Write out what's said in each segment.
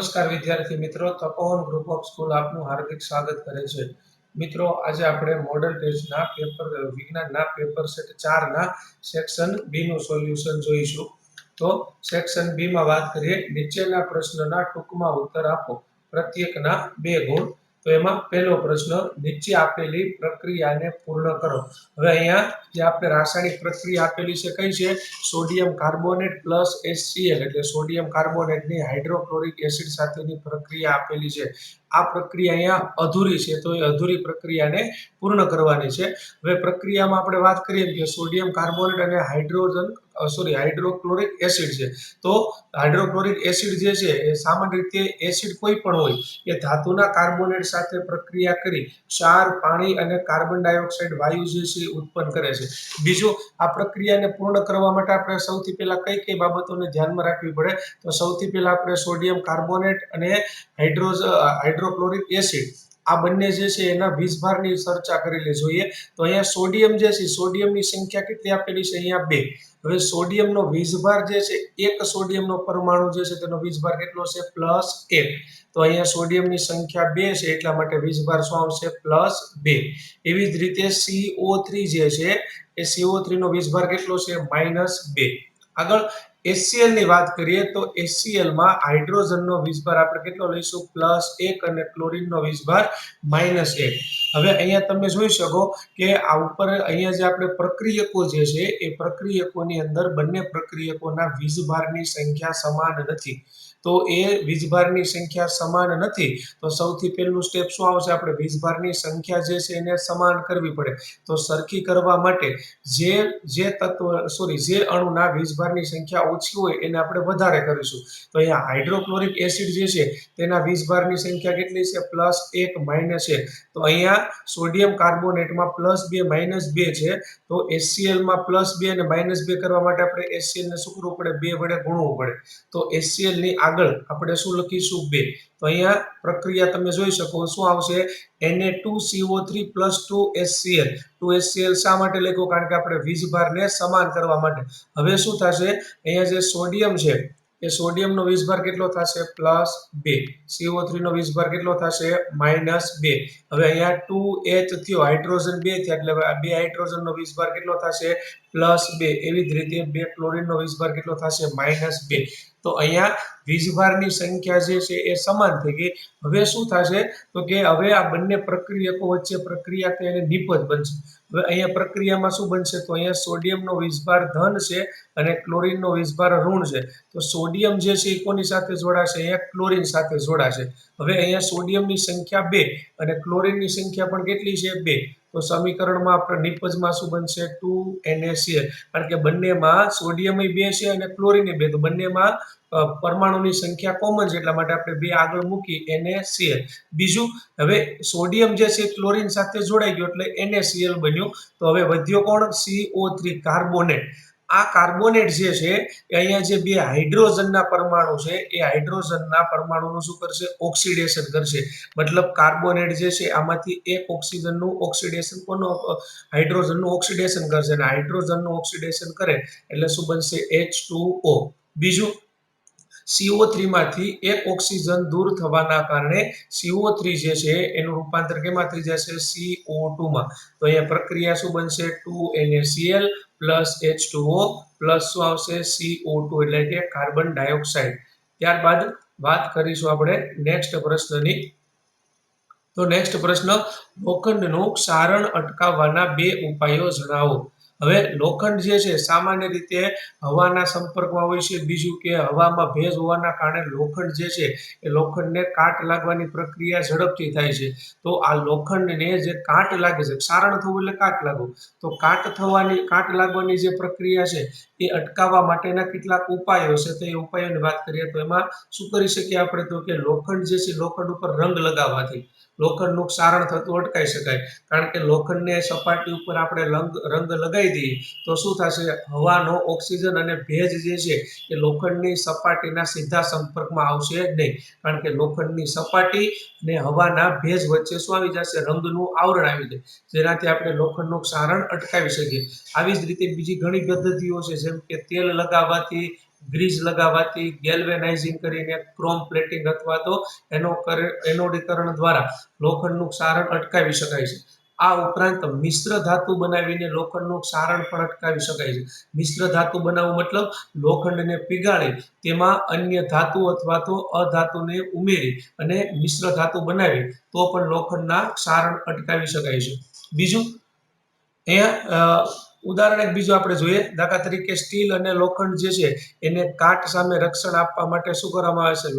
નમસ્કાર વિદ્યાર્થી મિત્રો, તપોવન ગ્રુપ ઓફ સ્કૂલ આપનું હાર્દિક સ્વાગત કરે છે. મિત્રો, આજે આપણે મોડલ ટેસ્ટના પેપર વિજ્ઞાનના પેપર સેટ 4 ના સેક્શન બી નું સોલ્યુશન જોઈશું. તો સેક્શન બી માં વાત કરીએ, નીચેના પ્રશ્નના ટૂંકમાં ઉત્તર આપો, પ્રત્યેકના 2 ગુણ. તો એમાં પહેલો પ્રશ્ન, નીચે આપેલી પ્રક્રિયાને પૂર્ણ કરો. હવે અહીંયા જે આપણે રાસાયણિક પ્રક્રિયા આપેલી છે કઈ છે? સોડિયમ કાર્બોનેટ પ્લસ HCl એટલે સોડિયમ કાર્બોનેટની હાઇડ્રોક્લોરિક એસિડ સાથેની પ્રક્રિયા આપેલી છે. આ પ્રક્રિયા અહીંયા અધૂરી છે, તો એ અધૂરી પ્રક્રિયાને પૂર્ણ કરવાની છે. હવે પ્રક્રિયામાં આપણે વાત કરીએ કે સોડિયમ કાર્બોનેટ અને હાઇડ્રોક્લોરિક એસિડ છે. તો હાઇડ્રોક્લોરિક એસિડ જે છે એ સામાન્ય રીતે એસિડ કોઈ પણ હોય એ ધાતુના કાર્બોનેટ સાથે પ્રક્રિયા કરી ક્ષાર, પાણી અને કાર્બન ડાયોક્સાઇડ વાયુ જે છે ઉત્પન્ન કરે છે. બીજું, આ પ્રક્રિયાને પૂર્ણ કરવા માટે આપણે સૌથી પહેલા કઈ બાબતોને ધ્યાનમાં રાખવી પડે? તો સૌથી પહેલા આપણે સોડિયમ કાર્બોનેટ અને હાઇડ્રોક્લોરિક એસિડ આ બંને જે છે એના વીજભારની ચર્ચા કરેલી જોઈએ. તો અહીંયા સોડિયમ જે છે, સોડિયમની સંખ્યા કેટલી આપેલી છે? અહીંયા 2. હવે સોડિયમનો વીજભાર જે છે, એક સોડિયમનો પરમાણુ જે છે તેનો વીજભાર કેટલો છે? +1. તો અહીંયા સોડિયમની સંખ્યા 2 છે, એટલા માટે વીજભાર શું આવશે? +2. એવી જ રીતે CO3 જે છે એ CO3 નો વીજભાર કેટલો છે? -2. આગળ HCl ની વાત કરીએ તો HCl માં હાઇડ્રોજનનો વીજભાર આપણે કેટલો લઈશું? +1 અને ક્લોરીનનો વીજભાર -1. હવે અહીંયા તમે જોઈ શકો કે આ ઉપર અહીંયા જે આપણે પ્રક્રિયકો જે છે એ પ્રક્રિયકોની અંદર બંને પ્રક્રિયકોના વીજભારની સંખ્યા સમાન નથી. તો એ વીજભારની સંખ્યા સમાન નથી, તો સૌથી પહેલું સ્ટેપ શું આવશે? આપણે વીજભારની સંખ્યા જે છે એને સમાન કરવી પડે. તો સરખી કરવા માટે જે અણુના વીજભારની સંખ્યા ઓછી હોય એને આપણે વધારે કરીશું. તો અહીંયા હાઇડ્રોક્લોરિક એસિડ જે છે તેના વીજભારની સંખ્યા કેટલી છે? +1 -1. તો અહીંયા સોડિયમ કાર્બોનેટમાં +2 -2 છે. તો HCl માં +2 અને -2 કરવા માટે આપણે HCl ને શું કરવું પડે? 2 વડે ગુણવું પડે. તો HCl ની આગળ આપણે શું લખીશું? 2. તો અહીંયા પ્રક્રિયા તમે જોઈ શકો શું આવશે? Na2CO3 + 2HCl. 2HCl શા માટે લખ્યું? કારણ કે આપણે વીજભારને સમાન કરવા માટે. હવે શું થશે? અહીંયા જે સોડિયમ છે એ સોડિયમનો વીજભાર કેટલો થશે? +2. CO3 નો વીજભાર કેટલો થશે? -2. હવે અહીંયા 2H થયો, હાઇડ્રોજન 2 થયા, એટલે 2 હાઇડ્રોજનનો વીજભાર કેટલો થશે? +2. એવી જ રીતે 2 ક્લોરીનનો વીજભાર કેટલો થશે? -2. તો અહીંયા વીજભારની સંખ્યા જે છે એ સમાન થઈ ગઈ. હવે શું થશે? તો કે હવે આ બંને પ્રક્રિયકો વચ્ચે પ્રક્રિયા કે એને નિપજ બનશે. હવે અહીંયા પ્રક્રિયામાં શું બનશે? તો અહીંયા સોડિયમનો વીજભાર ધન છે અને ક્લોરીનનો વીજભાર ઋણ છે. તો સોડિયમ જે છે એ કોની સાથે જોડાશે? અહીંયા ક્લોરીન સાથે જોડાશે. હવે અહીંયા સોડિયમની સંખ્યા 2 અને ક્લોરીનની સંખ્યા પણ કેટલી છે? 2. તો સમીકરણમાં આપણે નિપજમાં શું બનશે? 2NaCl. કારણ કે બંનેમાં સોડિયમ 2 છે અને ક્લોરીન 2, તો બંનેમાં પરમાણુની સંખ્યા કોમન છે, એટલા માટે આપણે 2 આગળ મૂકી NaCl. બીજું, હવે સોડિયમ જે છે ક્લોરીન સાથે જોડાઈ ગયો એટલે NaCl બન્યું. તો હવે વધ્યો કોણ? CO3 carbonate. આ કાર્બોનેટ જે છે એ અહીંયા જે 2 હાઇડ્રોજનના પરમાણુ છે એ હાઇડ્રોજનના પરમાણુનું શું કરશે? ઓક્સિડેશન કરશે. મતલબ કાર્બોનેટ જે છે આમાંથી એક ઓક્સિજનનું ઓક્સિડેશન હાઇડ્રોજનનું ઓક્સિડેશન કરશે, અને હાઇડ્રોજનનું ઓક્સિડેશન કરે એટલે શું બનશે? H2O. બીજું, CO3 માંથી એક ઓક્સિજન દૂર થવાના કારણે CO3 જે છે એનું રૂપાંતર કેમાં થઈ જશે? CO2 માં. તો અહીંયા પ્રક્રિયા શું બનશે? 2NaCl + H2O પ્લસ શું આવશે? CO2 એટલે કે કાર્બન ડાયોક્સાઇડ. ત્યારબાદ વાત કરીશું આપણે નેક્સ્ટ પ્રશ્નની. તો નેક્સ્ટ પ્રશ્ન, લોખંડનું ક્ષારણ અટકાવવાના 2 ઉપાયો જણાવો. હવે લોખંડ જે છે સામાન્ય રીતે હવાના સંપર્કમાં હોય છે. બીજું કે હવામાં ભેજ હોવાના કારણે લોખંડ જે છે એ લોખંડને કાટ લાગવાની પ્રક્રિયા ઝડપથી થાય છે. તો આ લોખંડને જે કાટ લાગે છે, ક્ષારણ થવું એટલે કાટ લાગવું, તો કાટ લાગવાની જે પ્રક્રિયા છે એ અટકાવવા માટેના કેટલાક ઉપાયો છે. તો એ ઉપાયોની વાત કરીએ તો એમાં શું કરી શકીએ આપણે? તો કે લોખંડ જે છે, લોખંડ ઉપર રંગ લગાવવાથી લોખંડનું ક્ષારણ થતું અટકાવી શકાય. કારણ કે લોખંડને સપાટી ઉપર આપણે રંગ લગાવી દઈએ તો શું થશે? હવાનો ઓક્સિજન અને ભેજ જે છે એ લોખંડની સપાટીના સીધા સંપર્કમાં આવશે નહીં. કારણ કે લોખંડની સપાટી અને હવાના ભેજ વચ્ચે શું આવી જશે? રંગનું આવરણ આવી જાય, જેનાથી આપણે લોખંડનું ક્ષારણ અટકાવી શકીએ. આવી જ રીતે બીજી ઘણી પદ્ધતિઓ છે, જેમ કે તેલ લગાવવાથી ગ્રીઝ લગાવવાથી, ગેલ્વેનાઇઝિંગ કરીને, ક્રોમ પ્લેટિંગ અથવા તો એનોડીકરણ દ્વારા લોખંડનું ક્ષારણ અટકાવી શકાય છે. આ ઉપરાંત મિશ્ર ધાતુ બનાવીને લોખંડનું ક્ષારણ પણ અટકાવી શકાય છે. મિશ્ર ધાતુ બનાવવું મતલબ લોખંડને પીગાળી તેમાં અન્ય ધાતુ અથવા તો અધાતુને ઉમેરી અને મિશ્ર ધાતુ બનાવી તો પણ લોખંડના ક્ષારણ અટકાવી શકાય છે. બીજું અહીંયા ઉદાહરણ એક બીજું આપણે જોઈએ. દાખલા તરીકે સ્ટીલ અને લોખંડ જે છે એને કાટ સામે રક્ષણ આપવા માટે શું કરવામાં આવે છે?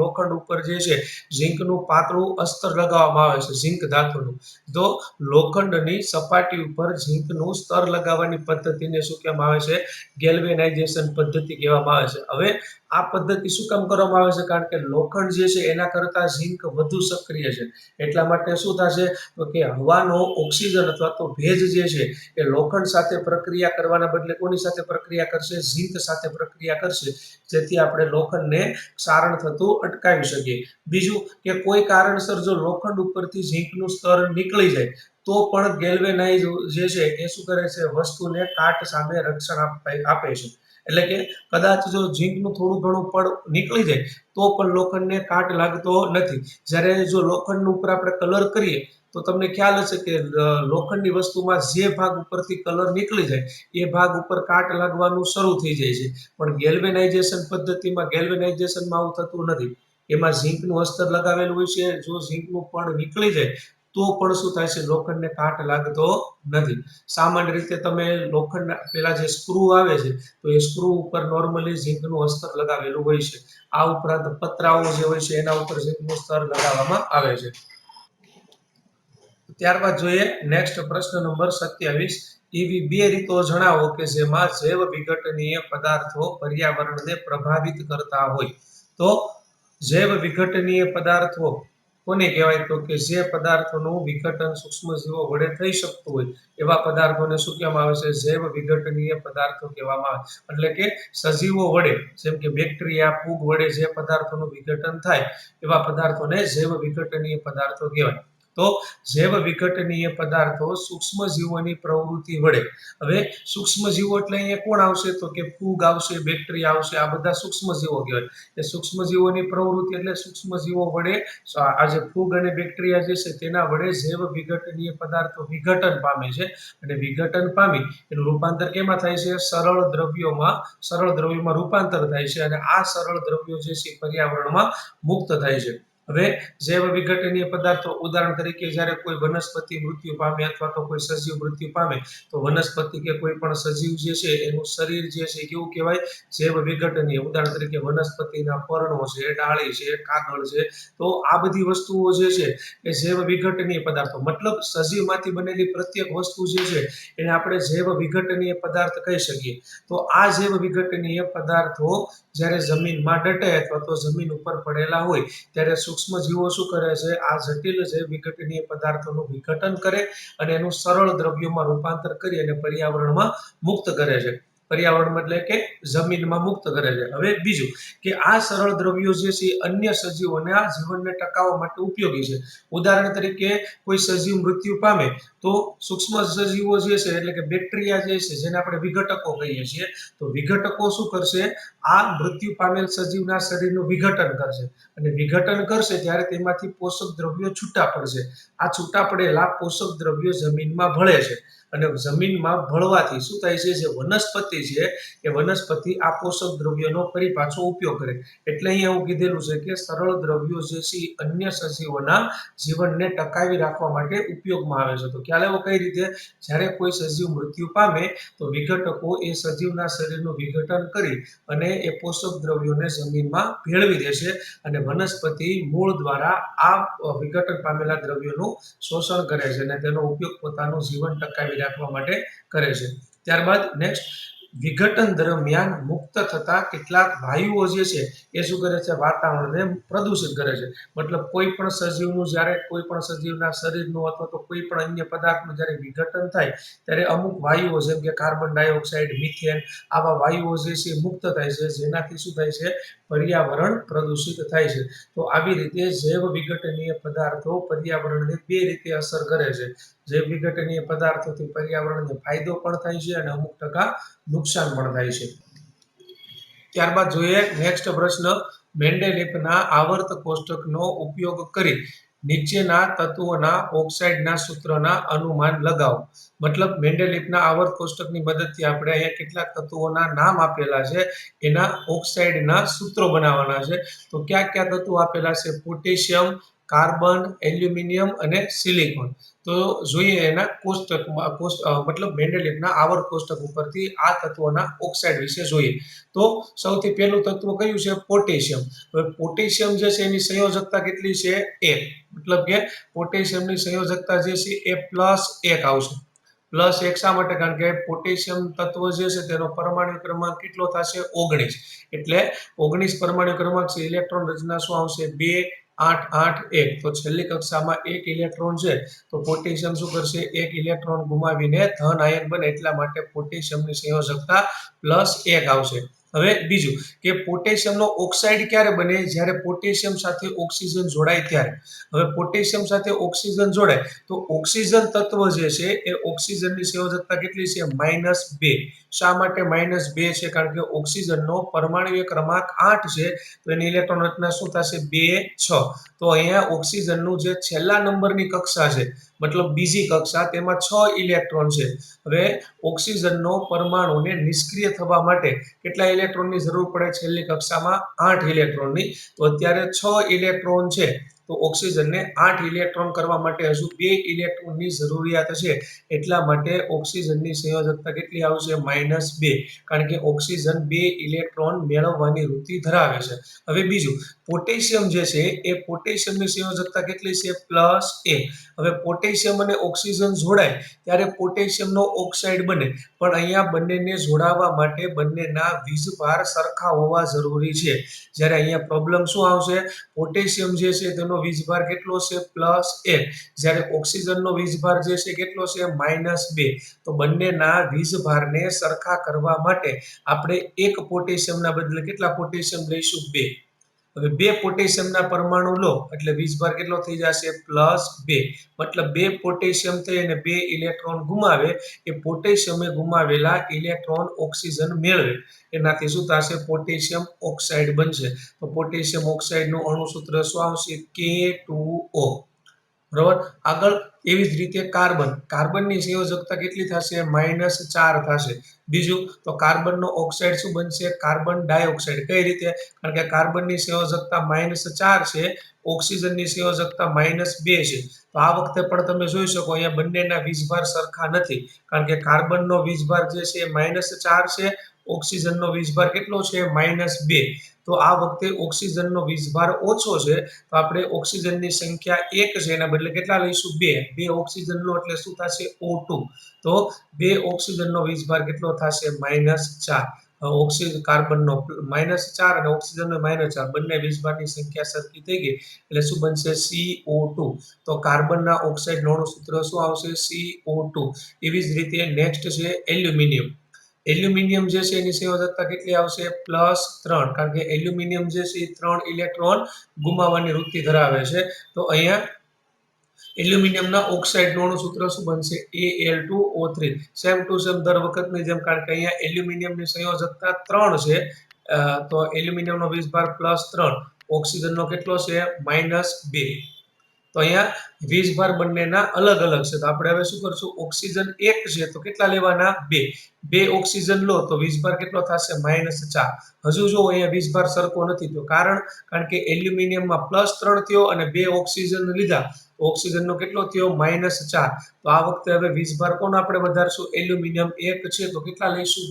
લોખંડ ઉપર જે છે ઝીંકનું પાતળું અસ્તર લગાવવામાં આવે છે, ઝીંક ધાતુનું. તો લોખંડની સપાટી ઉપર ઝીંકનું સ્તર લગાવવાની પદ્ધતિને શું કહેવામાં આવે છે? ગેલ્વેનાઇઝેશન પદ્ધતિ કહેવામાં આવે છે. હવે આ પદ્ધતિ શું કામ કરવામાં આવે છે? કારણ કે લોખંડ જે છે એના કરતાં ઝીંક વધુ સક્રિય છે. એટલા માટે શું થશે તો કે હવાનો ઓક્સિજન અથવા તો ભેજ જે છે એ લોખંડ સાથે પ્રક્રિયા કરવાના બદલે કોની સાથે પ્રક્રિયા કરશે? ઝીંક સાથે પ્રક્રિયા કરશે, જેથી આપણે લોખંડને ક્ષારણ થતું અટકાવી શકીએ. બીજું કે કોઈ કારણસર જો લોખંડ ઉપરથી ઝીંકનું સ્તર નીકળી જાય તો પણ ગેલ્વેનાઇઝ જે છે એ શું કરે છે? વસ્તુને કાટ સામે રક્ષણ આપે છે. એટલે કે કદાચ જો ઝીંકનું થોડું ઘણું પડ નીકળી જાય તો પણ લોખંડને કાટ લાગતો નથી. જ્યારે જો લોખંડ ઉપર આપણે કલર કરીએ તો તમને ખ્યાલ હશે કે લોખંડની વસ્તુમાં જે ભાગ ઉપરથી કલર નીકળી જાય એ ભાગ ઉપર કાટ લાગવાનું શરૂ થઈ જાય છે. પણ ગેલ્વેનાઇઝેશન પદ્ધતિમાં ગેલ્વેનાઇઝેશનમાં આવું થતું નથી. એમાં ઝીંકનું અસ્તર લગાવેલું હોય છે. જો ઝીંકનું પડ નીકળી જાય તો પણ શું થાય છે? લોખંડને કાટ લાગતો નથી. સામાન્ય રીતે તમે લોખંડના પેલા જે સ્ક્રૂ આવે છે તો એ સ્ક્રૂ ઉપર નોર્મલી ઝીંકનું અસ્તર લગાવેલું હોય છે. આ ઉપરાંત પતરાઓ જે હોય છે એના ઉપર ઝીંકનું સ્તર લગાવવામાં આવે છે. ત્યારબાદ જોઈએ નેક્સ્ટ પ્રશ્ન નંબર 27. એવી બે રીતો જણાવો કે જેમાં જૈવ વિઘટનીય પદાર્થો પર્યાવરણને પ્રભાવિત કરતા હોય. તો જૈવ વિઘટનીય પદાર્થો કોને કહેવાય? તો કે જે પદાર્થોનું વિઘટન સૂક્ષ્મજીવો વડે થઈ શકતું હોય એવા પદાર્થોને શું કહેવામાં આવે છે? જૈવ વિઘટનીય પદાર્થો કહેવામાં આવે. એટલે કે સજીવો વડે, જેમ કે બેક્ટેરિયા, ફૂગ વડે જે પદાર્થોનું વિઘટન થાય એવા પદાર્થોને જૈવ વિઘટનીય પદાર્થો કહેવાય. તો જૈવ વિઘટનીય પદાર્થો સૂક્ષ્મજીવોની પ્રવૃત્તિ વડે. હવે સૂક્ષ્મજીવો એટલે અહીંયા કોણ આવશે? તો કે ફૂગ આવશે, બેક્ટેરિયા આવશે. આ બધા સૂક્ષ્મજીવો કહેવાય. એ સૂક્ષ્મજીવોની પ્રવૃત્તિ એટલે સૂક્ષ્મજીવો વડે આ જે ફૂગ અને બેક્ટેરિયા જે છે તેના વડે જૈવ વિઘટનીય પદાર્થો વિઘટન પામે છે. અને વિઘટન પામી એનું રૂપાંતર કેમાં થાય છે? સરળ દ્રવ્યોમાં રૂપાંતર થાય છે. અને આ સરળ દ્રવ્યો જે છે પર્યાવરણમાં મુક્ત થાય છે. હવે જૈવ વિઘટનીય પદાર્થો ઉદાહરણ તરીકે જ્યારે કોઈ વનસ્પતિ મૃત્યુ પામે અથવા તો કોઈ સજીવ મૃત્યુ પામે તો વનસ્પતિ કે કોઈ પણ સજીવ જે છે એનું શરીર જે છે કેવું કહેવાય? જૈવ વિઘટનીય. ઉદાહરણ તરીકે વનસ્પતિના પર્ણો છે, ડાળી છે, કાગળ છે. તો આ બધી વસ્તુઓ જે છે એ જૈવ વિઘટનીય પદાર્થો, મતલબ સજીવમાંથી બનેલી પ્રત્યેક વસ્તુ જે છે એને આપણે જૈવ વિઘટનીય પદાર્થ કહી શકીએ. તો આ જૈવ વિઘટનીય પદાર્થો જ્યારે જમીનમાં દટે અથવા તો જમીન ઉપર પડેલા હોય ત્યારે સૂક્ષ્મજીવો શું કરે છે? આ જટિલ જૈવ વિઘટનીય પદાર્થોનું વિઘટન કરે અને એનું સરળ દ્રવ્યોમાં રૂપાંતર કરી અને પર્યાવરણમાં મુક્ત કરે છે. પર્યાવરણ એટલે કે જમીનમાં મુક્ત કરે છે. હવે બીજું કે આ સરળ દ્રવ્યો જે છે અન્ય સજીવોના જીવનને ટકાવવા માટે ઉપયોગી છે. ઉદાહરણ તરીકે કોઈ સજીવ મૃત્યુ પામે તો સૂક્ષ્મ સજીવો જે છે એટલે કે બેક્ટેરિયા જે છે જેને આપણે વિઘટકો કહીએ છીએ, તો વિઘટકો શું કરશે? આ મૃત્યુ પામેલ સજીવના શરીરનું વિઘટન કરશે. અને વિઘટન કરશે ત્યારે તેમાંથી પોષક દ્રવ્યો છૂટા પડશે. આ છૂટા પડેલા પોષક દ્રવ્યો જમીનમાં ભળે છે. અને જમીનમાં ભળવાથી શું થાય છે? જે વનસ્પતિ છે એ વનસ્પતિ આ પોષક દ્રવ્યોનો ફરી પાછો ઉપયોગ કરે. એટલે અહીંયા એવું કીધેલું છે કે સરળ દ્રવ્યો જે છે અન્ય સજીવોના જીવનને ટકાવી રાખવા માટે ઉપયોગમાં આવે છે. તો ખ્યાલ એવો કઈ રીતે? જ્યારે કોઈ સજીવ મૃત્યુ પામે તો વિઘટકો એ સજીવના શરીરનું વિઘટન કરી અને એ પોષક દ્રવ્યોને જમીનમાં ભેળવી દેશે અને વનસ્પતિ મૂળ દ્વારા આ વિઘટન પામેલા દ્રવ્યોનું શોષણ કરે છે અને તેનો ઉપયોગ પોતાનું જીવન ટકાવી રાખવા માટે કરે છે. ત્યારબાદ નેક્સ્ટ, વિઘટન દરમિયાન મુક્ત થતા કેટલાક વાયુઓ જે છે એ શું કરે છે? વાતાવરણને પ્રદૂષિત કરે છે. મતલબ કોઈ પણ સજીવનું જ્યારે કોઈ પણ સજીવના શરીરનું અથવા તો કોઈ પણ અન્ય પદાર્થનું જ્યારે વિઘટન થાય ત્યારે અમુક વાયુઓ જેમ કે કાર્બન ડાયોક્સાઇડ, મિથેન, આવા વાયુઓ જે છે મુક્ત થાય છે, જેનાથી શું થાય છે? પર્યાવરણ પ્રદૂષિત થાય છે. તો આવી રીતે જૈવ વિઘટનીય પદાર્થો પર્યાવરણને બે રીતે અસર કરે છે. જૈવ વિઘટનીય પદાર્થોથી પર્યાવરણને ફાયદો પણ થાય છે અને અમુક ટકા નુકસાન પણ થાય છે. ત્યારબાદ જોઈએ નેક્સ્ટ પ્રશ્ન, મેન્ડેલિફના આવર્ત કોષ્ટકનો ઉપયોગ કરી નીચેના તત્વોના ઓક્સાઇડના સૂત્રના અનુમાન લગાવો. મતલબ મેન્ડેલિફના આવર્ત કોષ્ટકની મદદથી આપણે અહીંયા કેટલાક તત્વોના નામ આપેલા છે, એના ઓક્સાઇડના સૂત્રો બનાવવાના છે. તો કયા કયા તત્વો આપેલા છે? પોટેશિયમ, કાર્બન, એલ્યુમિનિયમ અને સિલિકોન. તો જોઈએ એના કોષ્ટકમાં મતલબ મેન્ડેલિફના આવર્ત કોષ્ટક ઉપરથી આ તત્વોના ઓક્સાઇડ વિશે જોઈએ. તો સૌથી પહેલું તત્વ કયું છે? પોટેશિયમ. હવે પોટેશિયમ જે છે એની સંયોજકતા કેટલી છે? 1. મતલબ કે પોટેશિયમની સંયોજકતા જે છે એ +1 આવશે. +1 શા માટે? કારણ કે પોટેશિયમ તત્વ જે છે તેનો પરમાણુ ક્રમાંક કેટલો થશે? 19. એટલે 19 પરમાણુ ક્રમાંક છે. ઇલેક્ટ્રોન રચના શું આવશે? 2 8 8 1. તો છેલ્લી કક્ષામાં 1 ઇલેક્ટ્રોન છે, તો પોટેશિયમ શું કરશે? 1 ઇલેક્ટ્રોન ગુમાવીને ધન આયન બને, એટલા માટે પોટેશિયમની સંયોજકતા +1 આવશે. હવે બીજું કે પોટેશિયમનો ઓક્સાઇડ ક્યારે બને? જ્યારે પોટેશિયમ સાથે ઓક્સિજન જોડાય ત્યારે. હવે પોટેશિયમ સાથે ઓક્સિજન જોડાય તો ઓક્સિજન તત્વ જે છે એ ઓક્સિજનની સંયોજકતા કેટલી છે? -2. શા માટે -2 છે? કારણ કે ઓક્સિજનનો પરમાણુ ક્રમાંક 8 છે, તો એની ઇલેક્ટ્રોન રચના શું થશે? 2 6. તો અહીંયા ઓક્સિજનનું જે છેલ્લા નંબરની કક્ષા છે, મતલબ બીજી કક્ષા, તેમાં 6 ઇલેક્ટ્રોન છે. હવે ઓક્સિજનનો પરમાણુને નિષ્ક્રિય થવા માટે કેટલા ઇલેક્ટ્રોનની જરૂર પડે? છેલ્લી કક્ષામાં 8 ઇલેક્ટ્રોનની. તો અત્યારે 6 ઇલેક્ટ્રોન છે, તો ઓક્સિજનને 8 ઇલેક્ટ્રોન કરવા માટે હજુ 2 ઇલેક્ટ્રોનની જરૂરિયાત છે. એટલા માટે ઓક્સિજનની સંયોજકતા કેટલી આવશે? -2. કારણ કે ઓક્સિજન 2 ઇલેક્ટ્રોન મેળવવાની વૃત્તિ ધરાવે છે. હવે બીજું, પોટેશિયમ જે છે એ પોટેશિયમની સંયોજકતા કેટલી છે? +1. હવે પોટેશિયમ અને ઓક્સિજન જોડાય ત્યારે પોટેશિયમનો ઓક્સાઇડ બને, પણ અહીંયા બંનેને જોડાવા માટે બંનેના વીજભાર સરખા હોવા જરૂરી છે. જ્યારે અહીંયા પ્રોબ્લેમ શું આવશે? પોટેશિયમ જે છે તેનો વીજભાર કેટલો છે? +1. જ્યારે ઓક્સિજનનો વીજભાર જે છે કેટલો છે? -2. તો બંનેના વીજભારને સરખા કરવા માટે આપણે એક પોટેશિયમના બદલે કેટલા પોટેશિયમ લઈશું? 2. હવે 2 પોટેશિયમના પરમાણુ લો એટલે વીજભાર કેટલો થઈ જશે? +2. મતલબ 2 પોટેશિયમ થઈ અને 2 ઇલેક્ટ્રોન ગુમાવે, એ પોટેશિયમે ગુમાવેલા ઇલેક્ટ્રોન ઓક્સિજન મેળવે, એનાથી શું થશે? પોટેશિયમ ઓક્સાઇડ બનશે. તો પોટેશિયમ ઓક્સાઇડનું અણુસૂત્ર શું આવશે? K2O. બરાબર. આગળ એવી જ રીતે કાર્બનની સંયોજકતા કેટલી થશે? -4 થશે. બીજું તો કાર્બનનો ઓક્સાઇડ શું બનશે? Carbon dioxide. કઈ રીતે? કારણ કે કાર્બનની સંયોજકતા -4 છે, ઓક્સિજનની સંયોજકતા -2 છે. તો આ વખતે પણ તમે જોઈ શકો અહીંયા બંનેના વીજભાર સરખા નથી, કારણ કે કાર્બનનો વીજભાર જે છે એ -4 છે, ઓક્સિજનનો વીજભાર કેટલો છે? -2. તો આ વખતે ઓક્સિજનનો વીજભાર ઓછો છે, તો આપણે ઓક્સિજનની સંખ્યા 1 છે એના બદલે કેટલા લઈશું? 2. 2 ઓક્સિજન લો એટલે શું થશે? O2. તો 2 ઓક્સિજનનો વીજભાર કેટલો થશે? -4. કાર્બનનો -4 અને ઓક્સિજનનો -4, બંને વીજભારની સંખ્યા સરખી થઈ ગઈ એટલે શું બનશે? CO2. તો કાર્બનના ઓક્સાઇડનું અણુસૂત્ર શું આવશે? CO2. એવી જ રીતે નેક્સ્ટ છે એલ્યુમિનિયમ. એલ્યુમિનિયમ જે છે એની સંયોજકતા કેટલી આવશે? +3. કારણ કે એલ્યુમિનિયમ જે છે એ 3 ઇલેક્ટ્રોન ગુમાવવાની વૃત્તિ ધરાવે છે. તો અહીંયા એલ્યુમિનિયમના ઓક્સાઇડનું અણુસૂત્ર શું બનશે? Al2O3. સેમ ટુ સેમ દર વખતની જેમ, કારણ કે અહીંયા એલ્યુમિનિયમની સંયોજકતા 3 છે, તો એલ્યુમિનિયમનો વીજભાર +3, ઓક્સિજનનો કેટલો છે? -2. તો અહીંયા વીજભાર બંનેના અલગ અલગ છે. તો આપણે હવે શું કરશું? ઓક્સિજન 1 છે તો કેટલા લેવાના? 2 ઓક્સિજન લો તો વીજભાર કેટલો થશે? -4. હજુ જો અહીંયા વીજભાર સરખો નથી તો કારણ કે એલ્યુમિનિયમમાં +3 થયો અને 2 ઓક્સિજન લીધા, ઓક્સિજનનો કેટલો થયો? -4. તો આ વખતે હવે વીજભાર કોણ આપણે વધારશું? એલ્યુમિનિયમ 1 છે તો કેટલા લઈશું?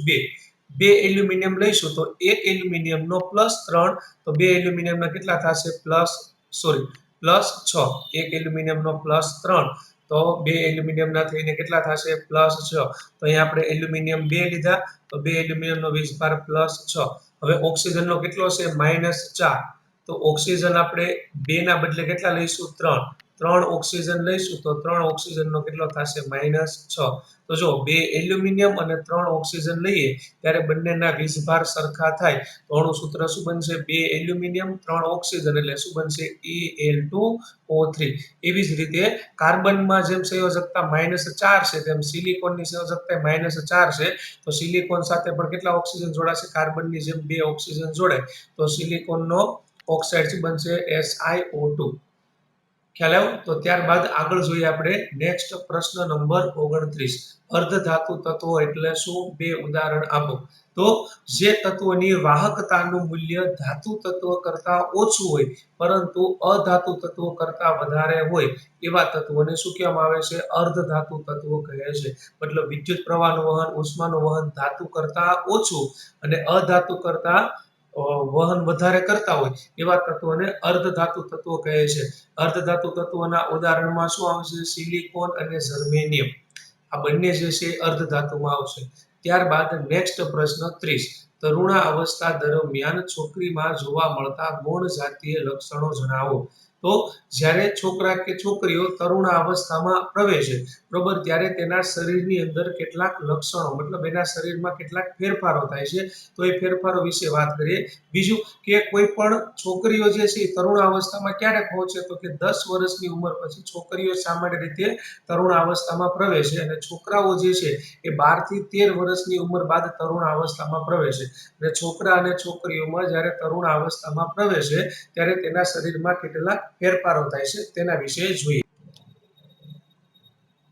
2 એલ્યુમિનિયમ લઈશું તો 1 એલ્યુમિનિયમનો +3, તો 2 એલ્યુમિનિયમના કેટલા થશે? +6. 1 એલ્યુમિનિયમનો +3, તો 2 એલ્યુમિનિયમના થઈને કેટલા થશે? +6. તો અહીંયા આપણે એલ્યુમિનિયમ 2 લીધા, તો 2 એલ્યુમિનિયમનો વીજભાર +6. હવે ઓક્સિજનનો કેટલો છે? -4. તો ઓક્સિજન આપણે 2 ના બદલે કેટલા લઈશું? 3. 3 ઓક્સિજન લઈશું તો 3 ઓક્સિજનનો કેટલો થશે -6. તો જો 2 એલ્યુમિનિયમ અને 3 ઓક્સિજન લઈએ ત્યારે બંનેના વીજભાર સરખા થાય તો આનું સૂત્ર શું બનશે? 2 એલ્યુમિનિયમ 3 ઓક્સિજન એટલે શું બનશે? Al2O3. એવી જ રીતે કાર્બનમાં જેમ સંયોજકતા -4 છે તેમ સિલિકોનની સંયોજકતા -4 છે. તો સિલિકોન સાથે પણ કેટલા ઓક્સિજન જોડાશે? કાર્બનની જેમ 2 ઓક્સિજન જોડાય તો સિલિકોનનો ઓક્સાઇડ શું બનશે? SiO2. ખ્યાલ આવ્યો? તો ત્યારબાદ આગળ જોઈએ આપણે નેક્સ્ટ પ્રશ્ન નંબર 29. અર્ધધાતુ તત્વો એટલે શું? 2 ઉદાહરણ આપો. તો જે તત્વોની વાહકતાનું મૂલ્ય ધાતુ તત્વ કરતા ઓછું હોય પરંતુ અધાતુ તત્વો કરતા વધારે હોય એવા તત્વોને શું કહેવામાં આવે છે? અર્ધધાતુ તત્વો કહે છે. મતલબ વિદ્યુત પ્રવાહનું વહન, ઉષ્માનું વહન ધાતુ કરતા ઓછું અને અધાતુ કરતા વહન વધારે કરતા હોય એવા તત્વોને અર્ધધાતુ તત્વો કહે છે. અર્ધધાતુ તત્વોના ઉદાહરણમાં શું આવશે? સિલિકોન અને જર્મેનિયમ. આ બંને જે છે અર્ધધાતુમાં આવશે. ત્યારબાદ નેક્સ્ટ પ્રશ્ન 30. તરુણા અવસ્થા દરમિયાન છોકરીમાં જોવા મળતા ગૌણ જાતીય લક્ષણો જણાવો. તો જ્યારે છોકરા કે છોકરીઓ તરુણા અવસ્થામાં પ્રવેશે બરોબર ત્યારે તેના શરીરની અંદર કેટલાક લક્ષણો મતલબ એના શરીરમાં કેટલાક ફેરફારો થાય છે. તો એ ફેરફારો વિશે વાત કરીએ. બીજું કે કોઈ પણ છોકરીઓ જે છે તરુણા અવસ્થામાં ક્યારે પહોંચે તો કે 10 વર્ષની ઉંમર પછી છોકરીઓ સામાન્ય રીતે તરુણા અવસ્થામાં પ્રવેશે અને છોકરાઓ જે છે એ 12 થી 13 વર્ષની ઉંમર બાદ તરુણા અવસ્થામાં પ્રવેશે. અને છોકરા અને છોકરીઓમાં જ્યારે તરુણા અવસ્થામાં પ્રવેશે ત્યારે તેના શરીરમાં કેટલાક ફેરફારો થાય છે તેના વિશે જોઈએ.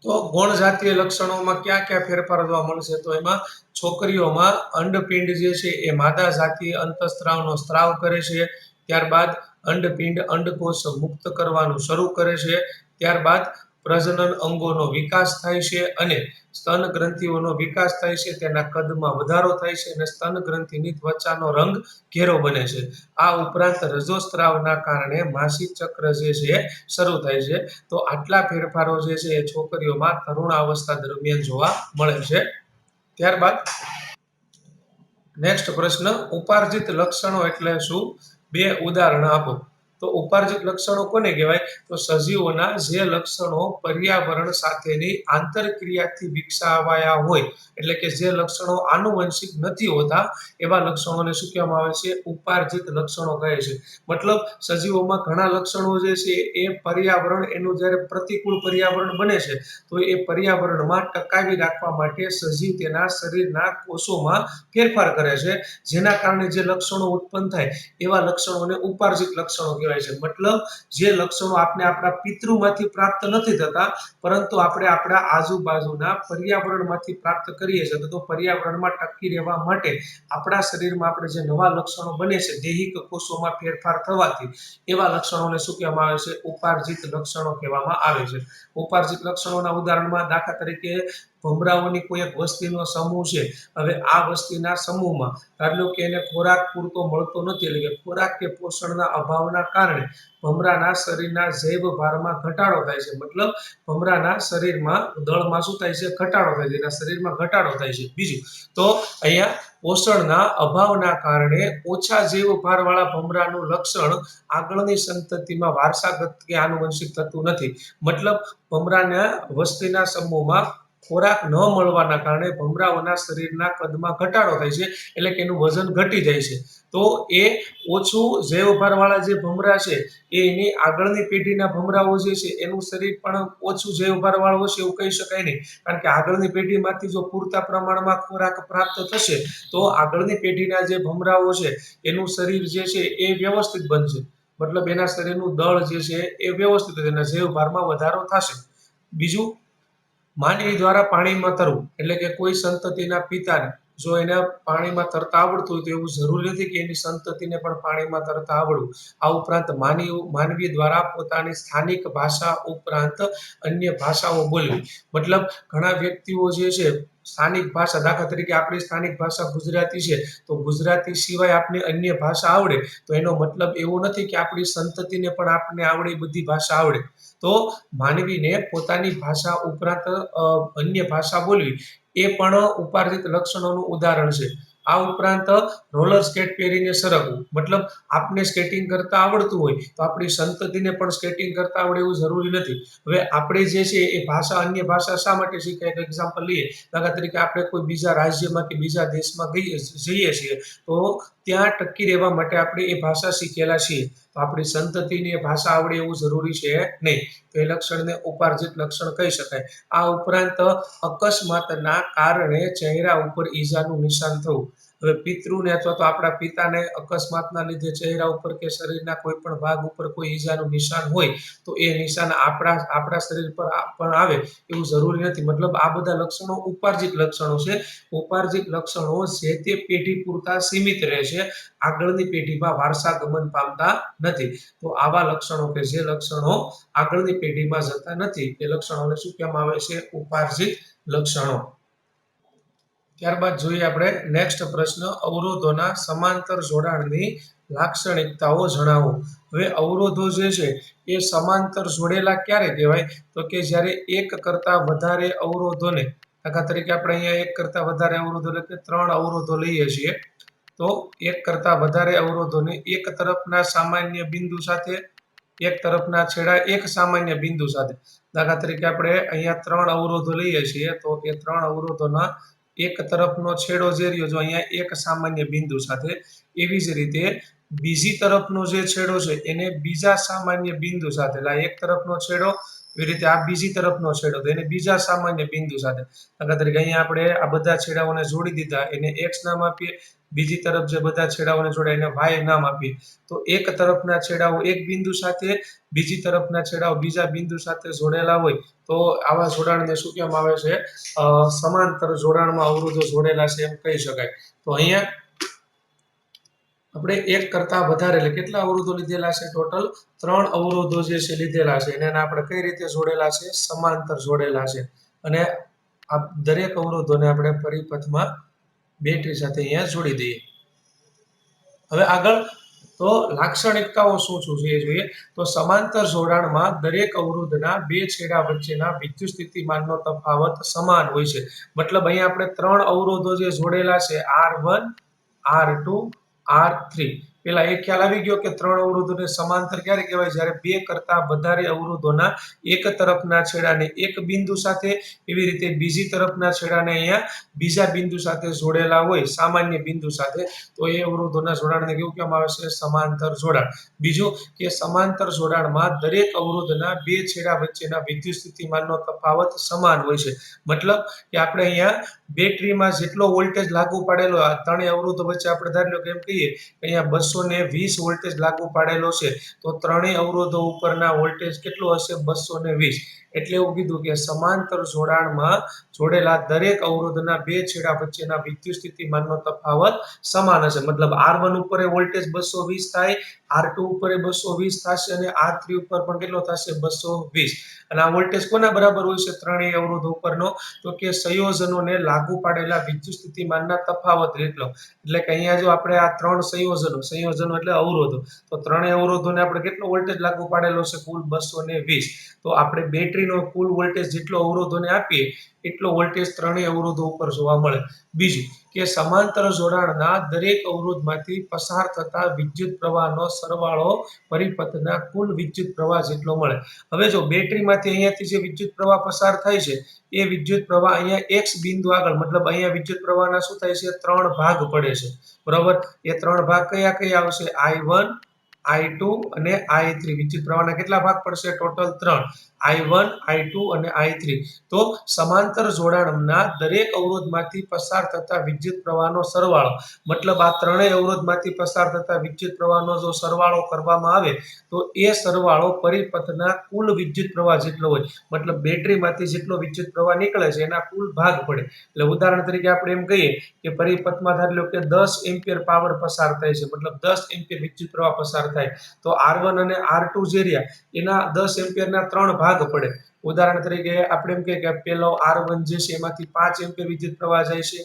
તો ગૌણ જાતીય લક્ષણોમાં ક્યાં ક્યાં ફેરફારો જોવા મળશે? તો એમાં છોકરીઓમાં અંડપિંડ જે છે એ માદા જાતીય અંતઃસ્ત્રાવનો સ્ત્રાવ કરે છે. ત્યારબાદ અંડપિંડ અંડકોષ મુક્ત કરવાનું શરૂ કરે છે. ત્યારબાદ પ્રજનન અંગોનો વિકાસ થાય છે અને સ્તન ગ્રંથિઓનો વિકાસ થાય છે. તેના કદમાં વધારો થાય છે અને સ્તન ગ્રંથિની ત્વચાનો રંગ ઘેરો બને છે. આ ઉપરાંત રજોસ્ત્રાવના કારણે માસિક ચક્ર જે છે શરૂ થાય છે. તો આટલા ફેરફારો જે છે એ છોકરીઓમાં તરુણા અવસ્થા દરમિયાન જોવા મળે છે. ત્યારબાદ નેક્સ્ટ પ્રશ્ન ઉપાર્જિત લક્ષણો એટલે શું? 2 ઉદાહરણ આપો. તો ઉપાર્જિત લક્ષણો કોને કહેવાય? તો સજીવોના જે લક્ષણો પર્યાવરણ સાથેની આંતરક્રિયાથી વિકસાવાયા હોય એટલે કે જે લક્ષણો આનુવંશિક નથી હોતા એવા લક્ષણોને શું કહેવામાં આવે છે? ઉપાર્જિત લક્ષણો કહે છે. મતલબ સજીવોમાં ઘણા લક્ષણો જે છે એ પર્યાવરણ એનું જ્યારે પ્રતિકૂળ પર્યાવરણ બને છે તો એ પર્યાવરણમાં ટકાવી રાખવા માટે સજીવ તેના શરીરના કોષોમાં ફેરફાર કરે છે જેના કારણે જે લક્ષણો ઉત્પન્ન થાય એવા લક્ષણોને ઉપાર્જિત લક્ષણો કહેવાય છે. મતલબ જે લક્ષણો આપણે આપણા પિતૃમાંથી પ્રાપ્ત નથી થતા પરંતુ આપણે આપણા આજુબાજુના પર્યાવરણમાંથી પ્રાપ્ત કરીએ છીએ. તો પર્યાવરણમાં ટકી રહેવા માટે આપણા શરીરમાં આપણે જે નવા લક્ષણો બને છે દૈહિક કોષોમાં ફેરફાર થવાથી એવા લક્ષણોને શું કહેવામાં આવે છે? ઉપાર્જિત લક્ષણો કહેવામાં આવે છે. ઉપાર્જિત લક્ષણોના ઉદાહરણમાં દાખલા તરીકે ભમરાઓની કોઈ એક વસ્તીનો સમૂહ છે. હવે આ વસ્તીના સમૂહમાં ધારો કે એને ખોરાક પૂરતો મળતો નથી એટલે કે ખોરાક કે પોષણના અભાવના કારણે ભમરાના શરીરના જૈવ ભારમાં ઘટાડો થાય છે. મતલબ ભમરાના શરીરમાં દળમાં શું થાય છે? ઘટાડો થાય છે. એના શરીરમાં ઘટાડો થાય છે. બીજું તો અહીંયા પોષણના અભાવના કારણે ઓછા જૈવ ભારવાળા ભમરાનું લક્ષણ આગળની સંતતિમાં વારસાગત કે આનુવંશિક થતું નથી. મતલબ ભમરાના વસ્તીના સમૂહમાં ખોરાક ન મળવાના કારણે ભમરાઓના શરીરના કદમાં ઘટાડો થાય છે એટલે કે એનું વજન ઘટી જાય છે. તો એ ઓછું જૈવ ભારવાળા જે ભમરા છે એની આગળની પેઢીના ભમરાઓ જે છે એનું શરીર પણ ઓછું જૈવ ભારવાળું હશે એવું કહી શકાય નહીં. કારણ કે આગળની પેઢીમાંથી જો પૂરતા પ્રમાણમાં ખોરાક પ્રાપ્ત થશે તો આગળની પેઢીના જે ભમરાઓ છે એનું શરીર જે છે એ વ્યવસ્થિત બનશે. મતલબ એના શરીરનું દળ જે છે એ વ્યવસ્થિત એના જૈવ ભારમાં વધારો થશે. બીજું માનવી દ્વારા પાણીમાં તરવું એટલે કે કોઈ સંતતિના પિતાને જો એને પાણીમાં તરતા આવડતું હોય તો એવું જરૂરી નથી કે એની સંતતિને પણ પાણીમાં તરતા આવડવું. આ ઉપરાંત માનવી દ્વારા પોતાની સ્થાનિક ભાષા ઉપરાંત અન્ય ભાષાઓ બોલવી. મતલબ ઘણા વ્યક્તિઓ જે છે સ્થાનિક ભાષા દાખલા તરીકે આપણી સ્થાનિક ભાષા ગુજરાતી છે તો ગુજરાતી સિવાય આપને અન્ય ભાષા આવડે તો એનો મતલબ એવો નથી કે આપણી સંતતિને પણ આપને આવડે બધી ભાષા આવડે. તો માનવીને પોતાની ભાષા ઉપરાંત અન્ય ભાષા બોલવી એ પણ ઉપાર્જિત લક્ષણોનું ઉદાહરણ છે. આ ઉપરાંત રોલર સ્કેટ પહેરીને સરકવું, મતલબ આપને સ્કેટિંગ કરતા આવડતું હોય તો આપણી સંતતિને પણ સ્કેટિંગ કરતા આવડે એવું જરૂરી નથી. હવે આપણે જે છે એ ભાષા, અન્ય ભાષા શા માટે શીખે? એક એક્ઝામ્પલ લઈએ. દાખલા તરીકે આપણે કોઈ બીજા રાજ્યમાં કે બીજા દેશમાં જઈએ છીએ તો ત્યાં ટકી રહેવા માટે આપણે એ ભાષા શીખેલા છીએ. તો આપણી સંતતિને એ ભાષા આવડે એવું જરૂરી છે નહીં. તો એ લક્ષણને ઉપાર્જિત લક્ષણ કહી શકાય. આ ઉપરાંત અકસ્માતના કારણે ચહેરા ઉપર ઈજાનું નિશાન થવું. હવે પિતૃને અથવા તો આપણા પિતાને અકસ્માતના લીધે ચહેરા ઉપર કે શરીરના કોઈ પણ ભાગ ઉપર કોઈ ઈજાનું નિશાન હોય તો એ નિશાન આપણા શરીર પર પણ આવે એવું જરૂરી નથી. મતલબ આ બધા લક્ષણો ઉપાર્જિત લક્ષણો છે. ઉપાર્જિત લક્ષણો જે તે પેઢી પૂરતા સીમિત રહે છે, આગળની પેઢીમાં વારસાગમન પામતા નથી. તો આવા લક્ષણો કે જે લક્ષણો આગળની પેઢીમાં જતા નથી એ લક્ષણોને શું કહેવામાં આવે છે? ઉપાર્જિત લક્ષણો. ત્યારબાદ જોઈએ આપણે નેક્સ્ટ પ્રશ્ન, અવરોધોના સમાંતર જોડાણની લાક્ષણિકતાઓ જણાવો. હવે અવરોધો જે છે એ સમાંતર જોડેલા ક્યારે કહેવાય? તો કે જ્યારે એક કરતા વધારે અવરોધોને, દાખલા તરીકે આપણે અહીંયા એક કરતા વધારે અવરોધો એટલે કે 3 અવરોધો લઈએ છીએ તો એક કરતા વધારે અવરોધોને એક તરફના સામાન્ય બિંદુ સાથે, એક તરફના છેડા એક સામાન્ય બિંદુ સાથે, દાખલા તરીકે આપણે અહીંયા 3 અવરોધો લઈએ છીએ તો એ 3 અવરોધોના એક તરફનો છેડો જે રહ્યો જો અહીંયા એક સામાન્ય બિંદુ સાથે, એવી જ રીતે બીજી તરફનો જે છેડો છે એને બીજા સામાન્ય બિંદુ સાથે, એટલે એક તરફનો છેડો એવી રીતે આ બીજી તરફનો છેડો તો એને બીજા સામાન્ય બિંદુ સાથે. દાખલા તરીકે અહીંયા આપણે આ બધા છેડાઓને જોડી દીધા, એને x નામ આપીએ, બીજી તરફ જે બધા છેડાઓને જોડે એને y નામ આપીએ. તો એક તરફના છેડાઓ એક બિંદુ સાથે, બીજી તરફના છેડાઓ બીજા બિંદુ સાથે જોડેલા હોય તો આવા જોડાણને શું કહેવામાં આવે છે? સમાંતર જોડાણમાં અવરોધો જોડેલા છે એમ કહી શકાય. તો અહીંયા આપણે એક કરતા વધારે એટલે કેટલા અવરોધો લીધેલા છે? ટોટલ 3 અવરોધો જે છે લીધેલા છે. એને આપણે કઈ રીતે જોડેલા છે? સમાંતર જોડેલા છે. અને આ દરેક અવરોધોને આપણે પરિપથમાં બેટરી સાથે અહીંયા જોડી દઈએ. હવે આગળ તો લાક્ષણિકતાઓ શું શું છે એ જોઈએ. તો સમાંતર જોડાણમાં દરેક અવરોધના બે છેડા વચ્ચેના વિદ્યુત સ્થિતિમાનનો તફાવત સમાન હોય છે. મતલબ અહીંયા આપણે 3 અવરોધો જે જોડેલા છે R1, R2, R3. પેલા એ ખ્યાલ આવી ગયો કે 3 અવરોધોને સમાંતર ક્યારે કહેવાય? જ્યારે બે કરતા વધારે અવરોધોના એક તરફના છેડાને એક બિંદુ સાથે, એવી રીતે બીજી તરફના છેડાને અહીંયા બીજા બિંદુ સાથે જોડેલા હોય સામાન્ય બિંદુ સાથે, તો એ અવરોધોના જોડાણને કેવું કહેવામાં આવે છે? સમાંતર જોડાણ. બીજું કે સમાંતર જોડાણમાં દરેક અવરોધના બે છેડા વચ્ચેના વિદ્યુત સ્થિતિમાનનો તફાવત સમાન હોય છે. મતલબ કે આપણે અહીંયા બેટરીમાં જેટલો વોલ્ટેજ લાગુ પાડેલો આ ત્રણેય અવરોધો વચ્ચે આપણે ધારી લો કે એમ કહીએ કે અહીંયા 220 વોલ્ટેજ લાગુ પાડેલો છે તો ત્રણેય અવરોધો ઉપરના વોલ્ટેજ કેટલો હશે? 220. એટલે એવું કીધું કે સમાંતર જોડાણમાં જોડેલા દરેક અવરોધના બે છેડા વચ્ચેના વિદ્યુત સ્થિતિમાનનો તફાવત સમાન હશે. મતલબ R1 ઉપર વોલ્ટેજ 220 થાય, R2 ઉપર 220 થશે અને R3 ઉપર પણ કેટલો થશે? 220. અને આ વોલ્ટેજ કોના બરાબર હોય છે? ત્રણેય અવરોધો ઉપરનો. તો કે સંયોજનોને લાગુ પાડેલા વિદ્યુત સ્થિતિમાનના તફાવત એટલો. એટલે કે અહીંયા જો આપણે આ 3 સંયોજનો એટલે અવરોધો, તો ત્રણેય અવરોધોને આપણે કેટલો વોલ્ટેજ લાગુ પાડેલો છે? કુલ 220. તો આપણે બેટરીનો કુલ વોલ્ટેજ જેટલો અવરોધોને આપીએ એટલો વોલ્ટેજ ત્રણેય અવરોધો ઉપર જોવા મળે. બીજું કે સમાંતર જોડાણના દરેક અવરોધમાંથી પસાર થતા વિદ્યુત પ્રવાહનો સરવાળો પરિપથના કુલ વિદ્યુત પ્રવાહ જેટલો મળે. હવે જો બેટરીમાંથી અહીંયાથી જે વિદ્યુત પ્રવાહ પસાર થાય છે એ વિદ્યુત પ્રવાહ અહીંયા x બિંદુ આગળ, મતલબ અહીંયા વિદ્યુત પ્રવાહના શું થાય છે? 3 ભાગ પડે છે. બરાબર? એ 3 ભાગ કયા કયા આવશે? I1, I2 અને I3. વિદ્યુત પ્રવાહના કેટલા ભાગ પડશે? ટોટલ 3. I1, I2 અને I3. તો સમાંતર જોડાણના દરેક અવરોધમાંથી પસાર થતા વિદ્યુત પ્રવાહનો સરવાળો, મતલબ આ ત્રણેય અવરોધમાંથી પસાર થતા વિદ્યુત પ્રવાહનો જો સરવાળો કરવામાં આવે તો એ સરવાળો પરિપથના કુલ વિદ્યુત પ્રવાહ જેટલો હોય. મતલબ બેટરીમાંથી જેટલો વિદ્યુત પ્રવાહ નીકળે છે એના કુલ ભાગ પડે. એટલે ઉદાહરણ તરીકે આપણે એમ કહીએ કે પરિપથમાં ધારી લો કે 10 એમ્પિયર પાવર પસાર થાય છે, મતલબ 10 એમ્પિયર વિદ્યુત પ્રવાહ પસાર થાય તો R1 અને R2 જે રહ્યા એના 10 એમ્પિયરના 3 ભાગ પડે. ઉદાહરણ તરીકે આપણે એમ કહીએ કે પેલો R1 જે છે એમાંથી 5 એમ્પિયર વિદ્યુત પ્રવાહ જાય છે,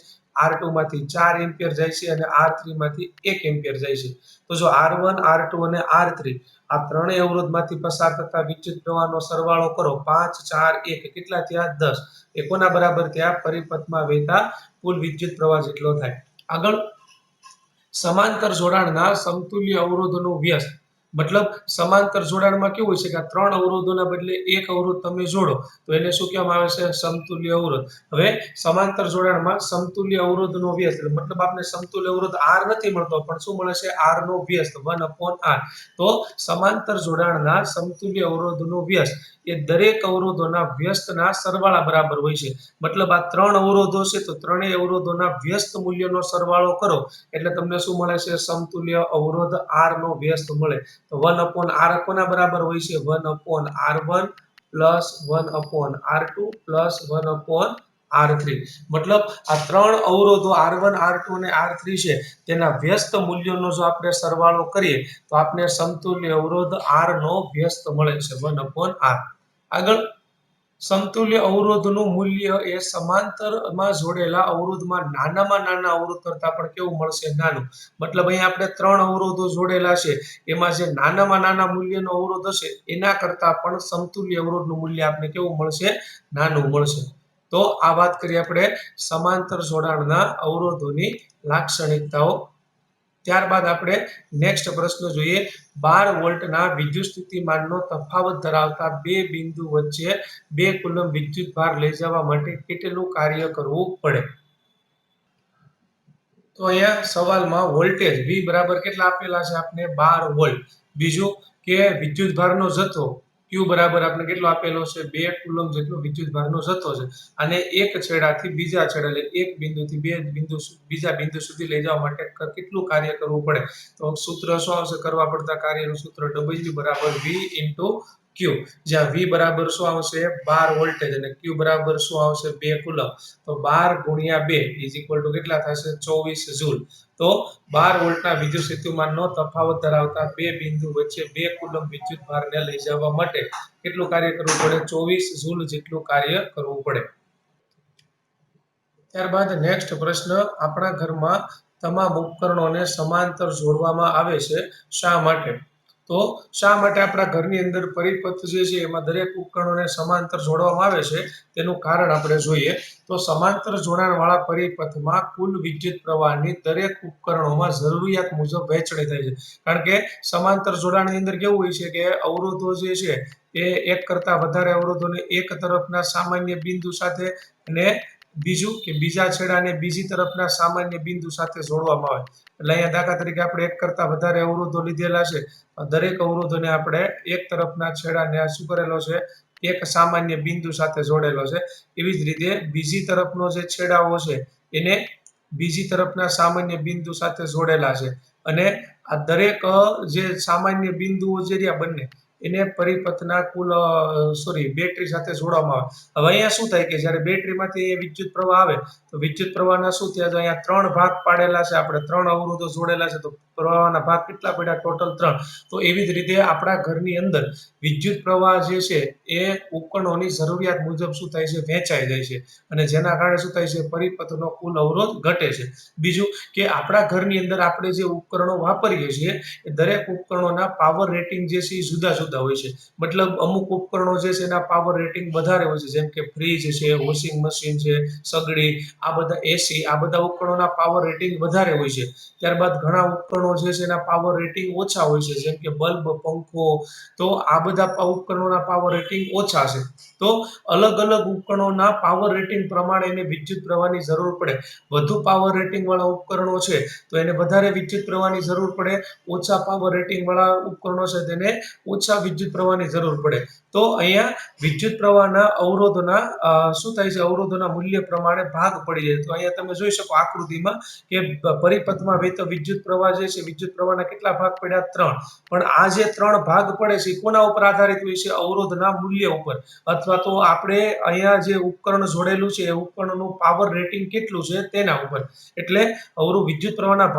R2 માંથી 4 એમ્પિયર જાય છે અને R3 માંથી 1 એમ્પિયર જાય છે. તો જો R1, R2 અને R3 આ ત્રણેય અવરોધમાંથી પસાર થતા વિદ્યુત પ્રવાહનો સરવાળો કરો, 5, 4, 1 કેટલા થયા? 10. એ કોના બરાબર થયા? પરિપથમાં વહેતા કુલ વિદ્યુત પ્રવાહ જેટલો થાય. આગળ સમાંતર જોડાણના સમતુલ્ય અવરોધનો વ્યસ્ત, મતલબ સમાંતર જોડાણમાં કેવું હોય છે કે આ 3 અવરોધોના બદલે એક અવરોધ તમે જોડો તો એને શું કહેવામાં આવે છે? સમતુલ્ય અવરોધ. હવે સમાંતર જોડાણમાં સમતુલ્ય અવરોધનો વ્યસ્ત, મતલબ આપણે સમતુલ્ય અવરોધ R નથી મળતો, પણ શું મળે છે? R નો વ્યસ્ત 1/R. તો સમાંતર જોડાણના સમતુલ્ય અવરોધનો વ્યસ્ત એ દરેક અવરોધોના વ્યસ્તના સરવાળા બરાબર હોય છે. મતલબ આ 3 અવરોધો છે તો ત્રણેય અવરોધોના વ્યસ્ત મૂલ્યનો સરવાળો કરો એટલે તમને શું મળે છે? સમતુલ્ય અવરોધ R નો વ્યસ્ત મળે. તો 1/R કોના બરાબર હોય છે? 1/R1 plus 1/R2 plus 1/R3. મતલબ આ 3 અવરોધો R1, R2 અને R3 છે તેના વ્યસ્ત મૂલ્યોનો જો આપણે સરવાળો કરીએ તો આપણે સમતુલ્ય અવરોધ R નો વ્યસ્ત મળે છે 1/R. આગળ સમતુલ્ય અવરોધનું મૂલ્ય એ સમાંતરમાં જોડેલા અવરોધમાં નાનામાં નાના અવરોધ કરતાં પણ કેવું મળશે? નાનું. મતલબ અહીંયા આપણે 3 અવરોધો જોડેલા છે એમાં જે નાનામાં નાના મૂલ્યનો અવરોધ હશે એના કરતાં પણ સમતુલ્ય અવરોધનું મૂલ્ય આપણે કેવું મળશે? નાનું મળશે. તો આ વાત કરીએ આપણે સમાંતર જોડાણના અવરોધોની લાક્ષણિકતાઓ. ત્યારબાદ આપણે નેક્સ્ટ પ્રશ્ન જોઈએ. 12 વોલ્ટના વિદ્યુત સ્થિતિમાનનો તફાવત ધરાવતા બે બિંદુ વચ્ચે 2 કુલમ વિદ્યુત ભાર લઈ જવા માટે કેટલું કાર્ય કરવું પડે? તો અહીંયા સવાલમાં વોલ્ટેજ V બરાબર કેટલા આપેલા છે? આપણે 12 વોલ્ટ. બીજું કે વિદ્યુત ભારનો જથ્થો Q બરાબર આપણે કેટલો આપેલો છે? 2 કુલમ જેટલો વિદ્યુત ભારનો જથ્થો છે. અને એક છેડાથી બીજા છેડા, એટલે એક બિંદુથી બીજા બિંદુ સુધી લઈ જવા માટે કેટલું કાર્ય કરવું પડે? તો સૂત્ર શું આવશે કરવા પડતા કાર્યનું સૂત્ર? W બરાબર V into Q. જ્યાં V બરાબર શું આવશે? 12 વોલ્ટેજ અને Q બરાબર શું આવશે? 2 કુલમ. તો 12 ગુણ્યા 2 ઇઝ ઇક્વલ ટુ કેટલા થશે? 24 જૂલ. તો 12 વોલ્ટના વિદ્યુત સ્થિતિમાનનો તફાવત ધરાવતા બે બિંદુ વચ્ચે 2 કુલમ વિદ્યુત ભારને લઈ જવા માટે કેટલું કાર્ય કરવું પડે? 24 જૂલ જેટલું કાર્ય કરવું પડે. ત્યારબાદ નેક્સ્ટ પ્રશ્ન. આપણા ઘરમાં તમામ ઉપકરણોને સમાંતર જોડવામાં આવે છે, શા માટે? તો શા માટે આપણા ઘરની અંદર પરિપથ જે છે એમાં દરેક ઉપકરણોને સમાંતર જોડવામાં આવે છે તેનું કારણ આપણે જોઈએ. તો સમાંતર જોડાણવાળા પરિપથમાં કુલ વિદ્યુત પ્રવાહની દરેક ઉપકરણોમાં જરૂરિયાત મુજબ વહેંચણી થાય છે. કારણ કે સમાંતર જોડાણની અંદર કેવું હોય છે કે અવરોધો જે છે એ એક કરતાં વધારે અવરોધોને એક તરફના સામાન્ય બિંદુ સાથે અને બીજું કે બીજા છેડાને બીજી તરફના સામાન્ય બિંદુ સાથે જોડવામાં આવે. એટલે અહીંયા દાખલા તરીકે આપણે એક કરતાં વધારે અવરોધો લીધેલા છે. દરેક અવરોધોને આપણે એક તરફના છેડાને શું કરેલો છે? એક સામાન્ય બિંદુ સાથે જોડેલો છે. એવી જ રીતે બીજી તરફનો જે છેડાઓ છે એને બીજી તરફના સામાન્ય બિંદુ સાથે જોડેલા છે. અને આ દરેક જે સામાન્ય બિંદુઓ જે રહ્યા બંને એને પરિપથના કુલ બેટરી સાથે જોડવામાં આવે. હવે અહીંયા શું થાય કે જ્યારે બેટરીમાંથી વિદ્યુત પ્રવાહ આવે તો વિદ્યુત પ્રવાહના શું થયા? તો અહીંયા 3 ભાગ પાડેલા છે, આપણે 3 અવરોધો જોડેલા છે તો પ્રવાહના ભાગ કેટલા પડ્યા? ટોટલ 3. તો એવી જ રીતે આપણા ઘરની અંદર વિદ્યુત પ્રવાહ જે છે એ ઉપકરણોની જરૂરિયાત મુજબ શું થાય છે? વહેંચાઈ જાય છે. અને જેના કારણે શું થાય છે? પરિપથનો કુલ અવરોધ ઘટે છે. બીજું કે આપણા ઘરની અંદર આપણે જે ઉપકરણો વાપરીએ છીએ એ દરેક ઉપકરણોના પાવર રેટિંગ જે છે એ જુદા જુદા હોય છે. મતલબ અમુક ઉપકરણો જે છે એના પાવર રેટિંગ વધારે હોય છે, જેમ કે ફ્રીજ છે, વોશિંગ મશીન છે, સગડી, આ બધા એસી, આ બધા ઉપકરણોના પાવર રેટિંગ વધારે હોય છે. ત્યારબાદ ઘણા ઉપકરણો જે છે એના પાવર રેટિંગ ઓછા હોય છે, જેમ કે બલ્બ, પંખો. તો આ બધા ઉપકરણોના પાવર રેટિંગ ઓછા છે. તો અલગ અલગ ઉપકરણોના પાવર રેટિંગ પ્રમાણે એને વિદ્યુત પ્રવાહની જરૂર પડે. વધુ પાવર રેટિંગ વાળા ઉપકરણો છે તો એને વધારે વિદ્યુત પ્રવાહની જરૂર પડે. ઓછા પાવર રેટિંગ વાળા ઉપકરણો છે તેને ઓછા વિદ્યુત પ્રવાહની જરૂર પડે. તો અહીંયા વિદ્યુત પ્રવાહના અવરોધોના શું થાય છે? અવરોધોના મૂલ્ય પ્રમાણે ભાગ પડી જાય. તો અહીંયા તમે જોઈ શકો આકૃતિમાં કે પરિપથમાં વહેતો વિદ્યુત પ્રવાહ જે છે, વિદ્યુત પ્રવાહના કેટલા ભાગ પડ્યા? 3. પણ આ જે 3 ભાગ પડે છે એ કોના ઉપર આધારિત હોય છે? અવરોધના મૂલ્ય ઉપર. અથવા તો આપણે અહીંયા જે ઉપકરણ જોડેલું છે એ ઉપકરણનું પાવર રેટિંગ કેટલું છે તેના ઉપર. એટલે વિદ્યુત પ્રવાહના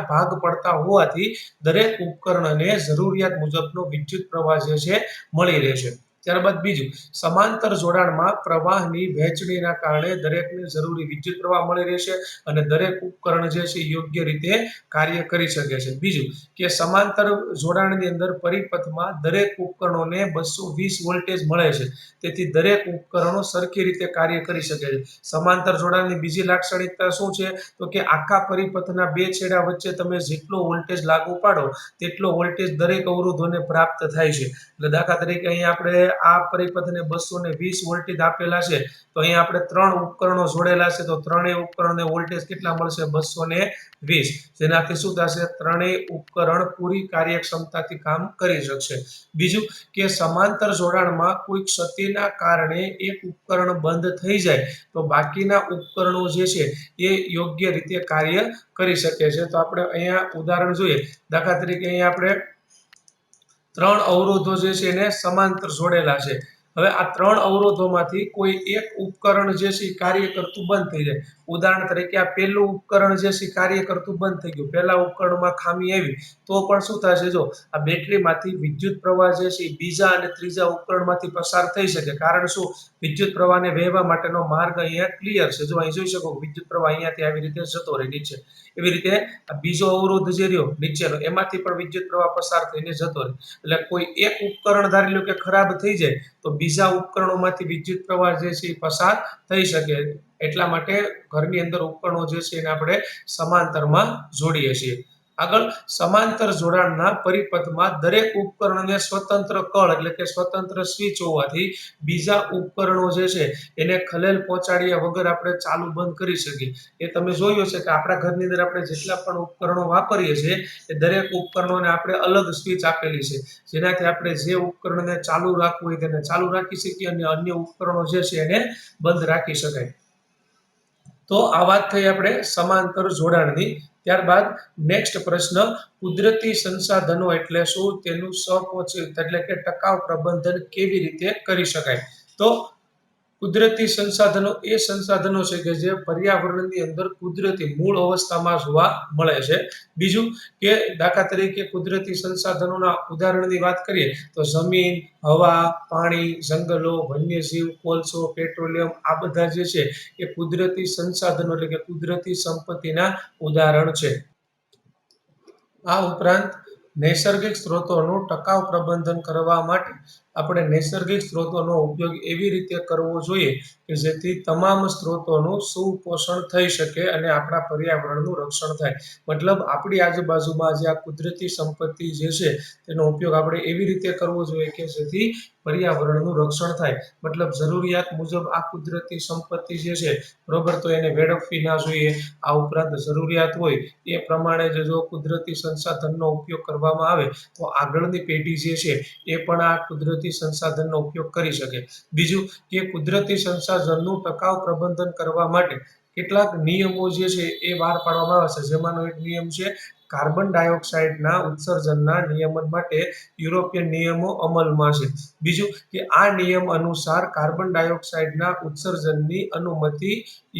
ભાગ પડતા હોવાથી દરેક ઉપકરણને જરૂરિયાત મુજબનો વિદ્યુત પ્રવાહ જે છે મળી રહેશે. ત્યારબાદ બીજું, સમાંતર જોડાણમાં પ્રવાહની વહેંચણીના કારણે દરેકને જરૂરી વિદ્યુત પ્રવાહ મળી રહેશે અને દરેક ઉપકરણ જે છે યોગ્ય રીતે કાર્ય કરી શકે છે. બીજું કે સમાંતર જોડાણની અંદર પરિપથમાં દરેક ઉપકરણોને 220 વોલ્ટેજ મળે છે, તેથી દરેક ઉપકરણો સરખી રીતે કાર્ય કરી શકે છે. સમાંતર જોડાણની બીજી લાક્ષણિકતા શું છે? તો કે આખા પરિપથના બે છેડા વચ્ચે તમે જેટલો વોલ્ટેજ લાગુ પાડો તેટલો વોલ્ટેજ દરેક અવરોધોને પ્રાપ્ત થાય છે. એટલે દાખલા તરીકે અહીંયા આપણે આ પરિપથને 220 વોલ્ટેજ આપેલા છે, તો અહીંયા આપણે 3 ઉપકરણો જોડેલા છે, તો ત્રણેય ઉપકરણને વોલ્ટેજ કેટલા મળશે? 220. જેનાથી શું થશે? ત્રણેય ઉપકરણ પૂરી કાર્યક્ષમતાથી કામ કરી શકશે. બીજું કે સમાંતર જોડાણમાં કોઈ ક્ષતિના કારણે એક ઉપકરણ બંધ થઈ જાય તો બાકીના ઉપકરણો જે છે એ યોગ્ય રીતે કાર્ય કરી શકે છે. તો આપણે અહીંયા ઉદાહરણ જોઈએ. દાખલા તરીકે અહીંયા આપણે 3 અવરોધો જે છે એને સમાંતર જોડેલા છે. હવે આ 3 અવરોધોમાંથી કોઈ એક ઉપકરણ જે છે એ કાર્ય કરતું બંધ થઈ જાય. ઉદાહરણ તરીકે આ પહેલું ઉપકરણ જે છે કાર્ય કરતું બંધ થઈ ગયું, પહેલા ઉપકરણમાં ખામી આવી, તો પણ શું થશે? જો આ બેટરીમાંથી વિદ્યુત પ્રવાહ જે છે બીજા અને ત્રીજા ઉપકરણમાંથી પસાર થઈ શકે. કારણ શું? વિદ્યુત પ્રવાહને વહેવા માટેનો માર્ગ અહીંયા ક્લિયર છે. જો અહીં જોઈ શકો વિદ્યુત પ્રવાહ અહીંયાથી આવી રીતે જતો રહે નીચે. એવી રીતે આ બીજો અવરોધ જે રહ્યો નીચેનો, એમાંથી પણ વિદ્યુત પ્રવાહ પસાર થઈને જતો રહે. એટલે કોઈ એક ઉપકરણ ધારી લો કે ખરાબ થઈ જાય તો બીજા ઉપકરણોમાંથી વિદ્યુત પ્રવાહ જે છે એ પસાર થઈ શકે. એટલા માટે ઘરની અંદર ઉપકરણો જે છે એને આપણે સમાંતરમાં જોડીએ છીએ. આગળ, સમાંતર જોડાણના પરિપથમાં દરેક ઉપકરણને સ્વતંત્ર કળ એટલે કે સ્વતંત્ર સ્વિચ હોવાથી બીજા ઉપકરણો જે છે એને ખલેલ પહોંચાડ્યા વગર આપણે ચાલુ બંધ કરી શકીએ. એ તમે જોયું છે કે આપણા ઘરની અંદર આપણે જેટલા પણ ઉપકરણો વાપરીએ છીએ એ દરેક ઉપકરણોને આપણે અલગ સ્વિચ આપેલી છે, જેનાથી આપણે જે ઉપકરણને ચાલુ રાખવું હોય તેને ચાલુ રાખી શકીએ અને અન્ય ઉપકરણો જે છે એને બંધ રાખી શકાય. તો આ વાત થઈ આપણે સમાંતર જોડાણની. ત્યારબાદ નેક્સ્ટ પ્રશ્ન, કુદરતી સંસાધનો એટલે શું? તેનું સપોષિત એટલે કે ટકાઉ પ્રબંધન કેવી રીતે કરી શકાય? તો કુદરતી સંસાધનો એ સંસાધનો છે કે જે પર્યાવરણની અંદર કુદરતી મૂળ અવસ્થામાં જોવા મળે છે. બીજું કે દાખલા તરીકે કુદરતી સંસાધનોના ઉદાહરણની વાત કરીએ તો જમીન, હવા, પાણી, જંગલો, વન્યજીવ, કોલસો, પેટ્રોલિયમ આ બધા જે છે એ કુદરતી સંસાધનો એટલે કે કુદરતી સંપત્તિના ઉદાહરણ છે. આ ઉપરાંત નૈસર્ગિક સ્ત્રોતોનું ટકાઉ પ્રબંધન કરવા માટે આપણે નૈસર્ગિક સ્ત્રોતોનો ઉપયોગ એવી રીતે કરવો જોઈએ કે જેથી તમામ સ્ત્રોતોનું સુપોષણ થઈ શકે અને આપણા પર્યાવરણનું રક્ષણ થાય. મતલબ આપણી આજુબાજુમાં જે આ કુદરતી સંપત્તિ જે છે તેનો ઉપયોગ આપણે એવી રીતે કરવો જોઈએ કે જેથી પર્યાવરણનું રક્ષણ થાય. મતલબ જરૂરિયાત મુજબ આ કુદરતી સંપત્તિ જે છે બરોબર, તો એને વેડફવી ના જોઈએ. આ ઉપરાંત જરૂરિયાત હોય એ પ્રમાણે જો કુદરતી સંસાધનનો ઉપયોગ કરવામાં આવે તો આગળની પેઢી જે છે એ પણ આ કુદરતી સંસાધનનો ઉપયોગ કરી શકે. બીજું કે કુદરતી સંસાધનનું ટકાઉ પ્રબંધન કરવા માટે કેટલાક નિયમો જે છે એ બહાર પાડવામાં આવે છે, જેમાંનો એક નિયમ છે કાર્બન ડાયોક્સાઇડના ઉત્સર્જનના નિયમન માટે યુરોપિયન નિયમો અમલમાં છે. બીજું કે આ નિયમ અનુસાર કાર્બન ડાયોક્સાઇડના ઉત્સર્જનની અનુમતિ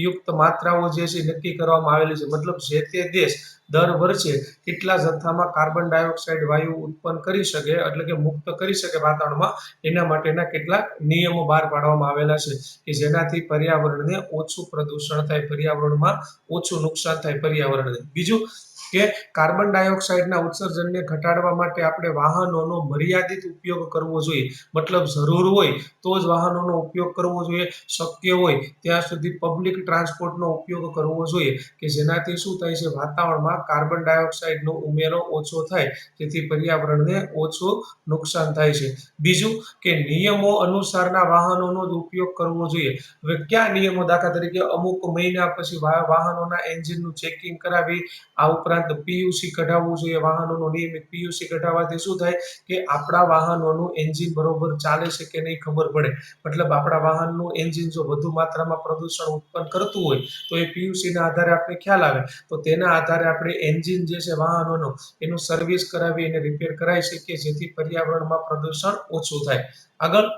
યુક્ત માત્રાઓ જે છે નક્કી કરવામાં આવેલી છે. મતલબ જે તે દેશ દર વર્ષે કેટલા જથ્થામાં કાર્બન ડાયોક્સાઇડ વાયુ ઉત્પન્ન કરી શકે એટલે કે મુક્ત કરી શકે વાતાવરણમાં, એના માટેના કેટલાક નિયમો બહાર પાડવામાં આવેલા છે કે જેનાથી પર્યાવરણને ઓછું પ્રદૂષણ થાય, પર્યાવરણમાં ઓછું નુકસાન થાય પર્યાવરણને. બીજું કે કાર્બન ડાયોક્સાઇડના ઉત્સર્જનને ઘટાડવા માટે આપણે વાહનોનો મર્યાદિત ઉપયોગ કરવો જોઈએ. મતલબ જરૂર હોય તો જ વાહનોનો ઉપયોગ કરવો જોઈએ. શક્ય હોય ત્યાં સુધી પબ્લિક ટ્રાન્સપોર્ટનો ઉપયોગ કરવો જોઈએ કે જેનાથી શું થાય છે, વાતાવરણમાં કાર્બન ડાયોક્સાઇડનો ઉમેરો ઓછો થાય, જેથી પર્યાવરણને ઓછું નુકસાન થાય છે. બીજું કે નિયમો અનુસારના વાહનોનો જ ઉપયોગ કરવો જોઈએ. હવે કયા નિયમો? દાખલા તરીકે અમુક મહિના પછી વાહનોના એન્જિનનું ચેકિંગ કરાવી, આ ઉપરાંત પીયુસી કઢાવવું જોઈએ. વાહનોનું નિયમિત પીયુસી કઢાવવાથી શું થાય કે આપણા વાહનોનું એન્જિન બરોબર ચાલે છે કે નહીં ખબર પડે. મતલબ આપણા વાહનનું એન્જિન જો વધુ માત્રામાં પ્રદૂષણ ઉત્પન્ન કરતું હોય તો એ પીયુસીના આધારે આપણે ખ્યાલ આવે, તો તેના આધારે આપણે એન્જિન જે છે વાહનોનું એનું સર્વિસ કરાવી એને રિપેર કરાવી શકીએ, જેથી પર્યાવરણમાં પ્રદૂષણ ઓછું થાય. આગળ,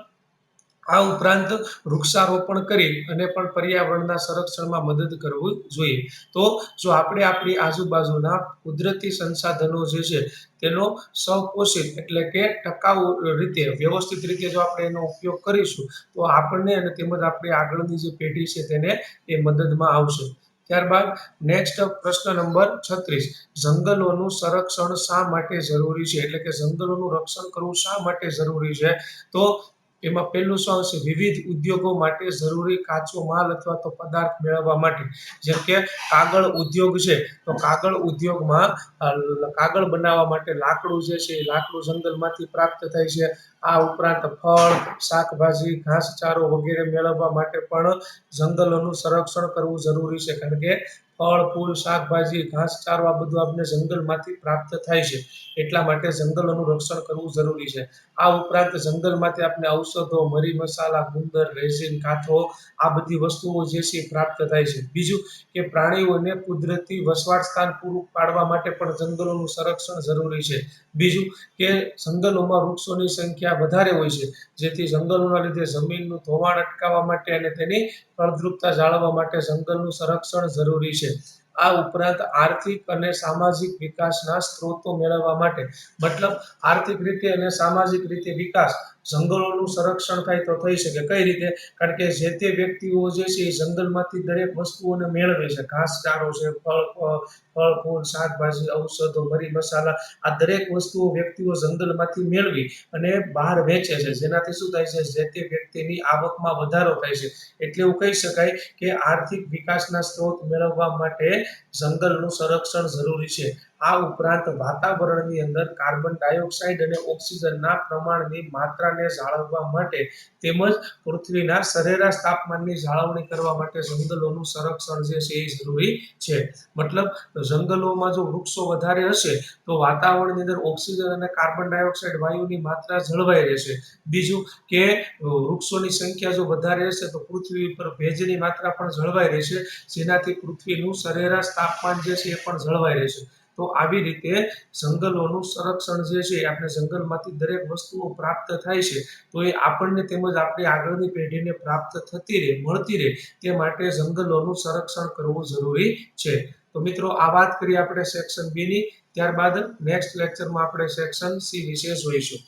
આ ઉપરાંત વૃક્ષારોપણ કરી અને પણ પર્યાવરણના સંરક્ષણમાં મદદ કરવું જોઈએ. તો જો આપણે આપણી આજુબાજુના કુદરતી સંસાધનો જે છે તેનો સપોષિત એટલે કે ટકાઉ રીતે વ્યવસ્થિત રીતે જો આપણે એનો ઉપયોગ કરીશું તો આપણને અને તેમજ આપણી આગળની જે પેઢી છે તેને એ મદદમાં આવશે. ત્યારબાદ નેક્સ્ટ પ્રશ્ન નંબર 36, જંગલોનું સંરક્ષણ શા માટે જરૂરી છે? એટલે કે જંગલોનું રક્ષણ કરવું શા માટે જરૂરી છે? તો એમાં પહેલું શું આવશે? વિવિધ ઉદ્યોગો માટે જરૂરી કાચો માલ અથવા તો પદાર્થ મેળવવા માટે. જેમ કે કાગળ ઉદ્યોગ છે, તો કાગળ ઉદ્યોગમાં કાગળ બનાવવા માટે લાકડું જે છે એ લાકડું જંગલમાંથી પ્રાપ્ત થાય છે. આ ઉપરાંત ફળ, શાકભાજી, ઘાસચારો વગેરે મેળવવા માટે પણ જંગલોનું સંરક્ષણ કરવું જરૂરી છે. કારણ કે ફળ, ફૂલ, શાકભાજી, ઘાસચારો આ બધું આપણે જંગલમાંથી પ્રાપ્ત થાય છે. એટલા માટે જંગલોનું રક્ષણ કરવું જરૂરી છે. આ ઉપરાંત જંગલમાંથી આપણે ઔષધો, મરી મસાલા, ગુંદર, રેઝિન, કાથો આ બધી વસ્તુઓ જે છે એ પ્રાપ્ત થાય છે. બીજું કે પ્રાણીઓને કુદરતી વસવાટ સ્થાન પૂરું પાડવા માટે પણ જંગલોનું સંરક્ષણ જરૂરી છે. બીજું કે જંગલોમાં વૃક્ષોની સંખ્યા વધારે હોય છે, જેથી જંગલોના લીધે જમીનનું ધોવાણ અટકાવવા માટે અને તેની ફળદ્રુપતા જાળવવા માટે જંગલનું સંરક્ષણ જરૂરી છે. આ ઉપરાંત આર્થિક અને સામાજિક વિકાસના સ્ત્રોતો મેળવવા માટે, મતલબ આર્થિક રીતે અને સામાજિક રીતે વિકાસ જંગલોનું સંરક્ષણ થાય તો થઈ શકે. કઈ રીતે? કારણ કે જે તે વ્યક્તિઓ જે છે એ જંગલમાંથી દરેક વસ્તુઓને મેળવે છે. ઘાસચારો છે, ફળ ફૂલ, શાકભાજી, ઔષધો, મરી મસાલા આ દરેક વસ્તુઓ વ્યક્તિઓ જંગલમાંથી મેળવી અને બહાર વેચે છે. જેનાથી શું થાય છે? જે તે વ્યક્તિની આવકમાં વધારો થાય છે. એટલે એવું કહી શકાય કે આર્થિક વિકાસના સ્ત્રોત મેળવવા માટે જંગલનું સંરક્ષણ જરૂરી છે. આ ઉપરાંત વાતાવરણની અંદર કાર્બન ડાયોક્સાઇડ અને ઓક્સિજનના પ્રમાણની માત્રાને જાળવવા માટે તેમજ પૃથ્વીના સરેરાશ તાપમાનની જાળવણી કરવા માટે જંગલોનું સંરક્ષણ જે છે એ જરૂરી છે. મતલબ જંગલોમાં જો વૃક્ષો વધારે હશે તો વાતાવરણની અંદર ઓક્સિજન અને કાર્બન ડાયોક્સાઇડ વાયુની માત્રા જળવાઈ રહેશે. બીજું કે વૃક્ષોની સંખ્યા જો વધારે હશે તો પૃથ્વી પર ભેજની માત્રા પણ જળવાઈ રહેશે, જેનાથી પૃથ્વીનું સરેરાશ તાપમાન જે છે એ પણ જળવાઈ રહેશે. તો આવી રીતે જંગલોનું સંરક્ષણ જે છે આપણે જંગલમાંથી દરેક વસ્તુઓ પ્રાપ્ત થાય છે તો એ આપણને તેમજ આપણી આગળની પેઢીને પ્રાપ્ત થતી રહે, મળતી રહે તે માટે જંગલોનું સંરક્ષણ કરવું જરૂરી છે. તો મિત્રો આ વાત કરી આપણે સેક્શન બી ની. ત્યારબાદ નેક્સ્ટ લેક્ચરમાં આપણે સેક્શન સી વિશે જોઈશું.